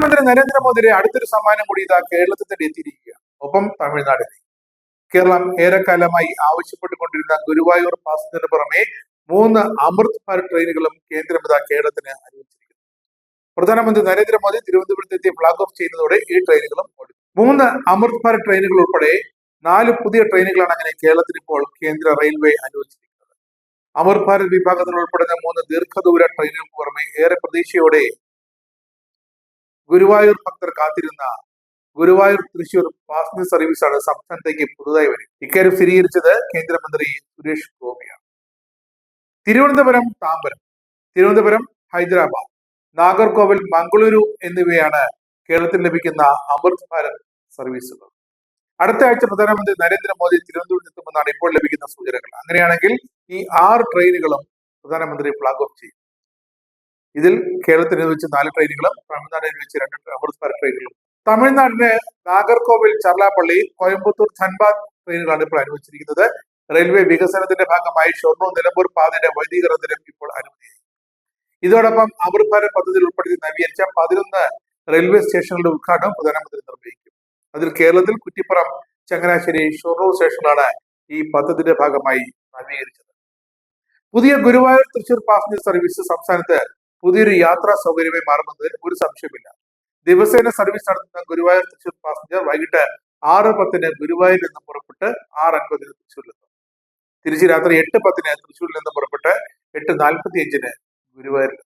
പ്രധാനമന്ത്രി നരേന്ദ്രമോദിയുടെ അടുത്തൊരു സമ്മാനം കൂടി ഇതാ കേരളത്തിൽ തന്നെ എത്തിയിരിക്കുകയാണ്, ഒപ്പം തമിഴ്നാടിനെ. കേരളം ഏറെക്കാലമായി ആവശ്യപ്പെട്ടുകൊണ്ടിരുന്ന ഗുരുവായൂർ പാസഞ്ചറിന് പുറമെ 3 അമൃത് ഭാരത് ട്രെയിനുകളും കേന്ദ്രം ഇതാ കേരളത്തിന് അനുവദിച്ചിരിക്കുന്നു. പ്രധാനമന്ത്രി നരേന്ദ്രമോദി തിരുവനന്തപുരത്തെത്തി ഫ്ളാഗ് ഓഫ് ചെയ്യുന്നതോടെ ഈ ട്രെയിനുകളും ഓടും. 3 അമൃത് ഭാരത് ട്രെയിനുകൾ ഉൾപ്പെടെ 4 പുതിയ ട്രെയിനുകളാണ് അങ്ങനെ കേരളത്തിന് ഇപ്പോൾ കേന്ദ്ര റെയിൽവേ അനുവദിച്ചിരിക്കുന്നത്. അമൃത് ഭാരത് വിഭാഗത്തിൽ ഉൾപ്പെടുന്ന 3 ദീർഘദൂര ട്രെയിനുകൾക്ക് പുറമെ ഏറെ പ്രതീക്ഷയോടെ ഗുരുവായൂർ ഭക്തർ കാത്തിരുന്ന ഗുരുവായൂർ തൃശൂർ പാസഞ്ചർ സർവീസാണ് സംസ്ഥാനത്തേക്ക് പുതുതായി വരും. ഇക്കാര്യം സ്ഥിരീകരിച്ചത് കേന്ദ്രമന്ത്രി സുരേഷ് ഗോപിയാണ്. തിരുവനന്തപുരം താമ്പരം, തിരുവനന്തപുരം ഹൈദരാബാദ്, നാഗർകോവിൽ മംഗളൂരു എന്നിവയാണ് കേരളത്തിൽ ലഭിക്കുന്ന അമൃത് ഭാരത് സർവീസുകൾ. അടുത്ത ആഴ്ച പ്രധാനമന്ത്രി നരേന്ദ്രമോദി തിരുവനന്തപുരത്ത് എത്തുമെന്നാണ് ഇപ്പോൾ ലഭിക്കുന്ന സൂചനകൾ. അങ്ങനെയാണെങ്കിൽ ഈ 6 ട്രെയിനുകളും പ്രധാനമന്ത്രി ഫ്ളാഗ് ഓഫ് ചെയ്യും. ഇതിൽ കേരളത്തിന് വെച്ച് 4 ട്രെയിനുകളും തമിഴ്നാടിന് വെച്ച് 2 അമൃത് ഭാരത് ട്രെയിനുകളും. തമിഴ്നാടിന് നാഗർകോവിൽ ചർലാപ്പള്ളി, കോയമ്പത്തൂർ ധൻബാദ് ട്രെയിനുകളാണ് ഇപ്പോൾ അനുവദിച്ചിരിക്കുന്നത്. റെയിൽവേ വികസനത്തിന്റെ ഭാഗമായി ഷൊർണൂർ നിലമ്പൂർ പാതയുടെ വൈദ്യുതീകരണത്തിനും ഇപ്പോൾ അനുമതിയായി. ഇതോടൊപ്പം അമൃത് ഭാരത് പദ്ധതിയിൽ ഉൾപ്പെടുത്തി നവീകരിച്ച 11 റെയിൽവേ സ്റ്റേഷനുകളുടെ ഉദ്ഘാടനം പ്രധാനമന്ത്രി നിർവഹിക്കും. അതിൽ കേരളത്തിൽ കുറ്റിപ്പുറം, ചങ്ങനാശ്ശേരി, ഷൊർണൂർ സ്റ്റേഷനുകളാണ് ഈ പദ്ധതിയുടെ ഭാഗമായി നവീകരിച്ചത്. പുതിയ ഗുരുവായൂർ തൃശൂർ പാസഞ്ചർ സർവീസ് സംസ്ഥാനത്ത് പുതിയൊരു യാത്രാ സൗകര്യമായി മാറുന്നതിൽ ഒരു സംശയമില്ല. ദിവസേന സർവീസ് നടത്തുന്ന ഗുരുവായൂർ തൃശൂർ പാസഞ്ചർ വൈകിട്ട് 6:10 ഗുരുവായൂരിൽ നിന്ന് പുറപ്പെട്ട് 6:50 തൃശ്ശൂരിലെത്തും. തിരിച്ച് രാത്രി 8:10 തൃശ്ശൂരിൽ നിന്ന് പുറപ്പെട്ട് 8:45 ഗുരുവായൂരിലെത്തും.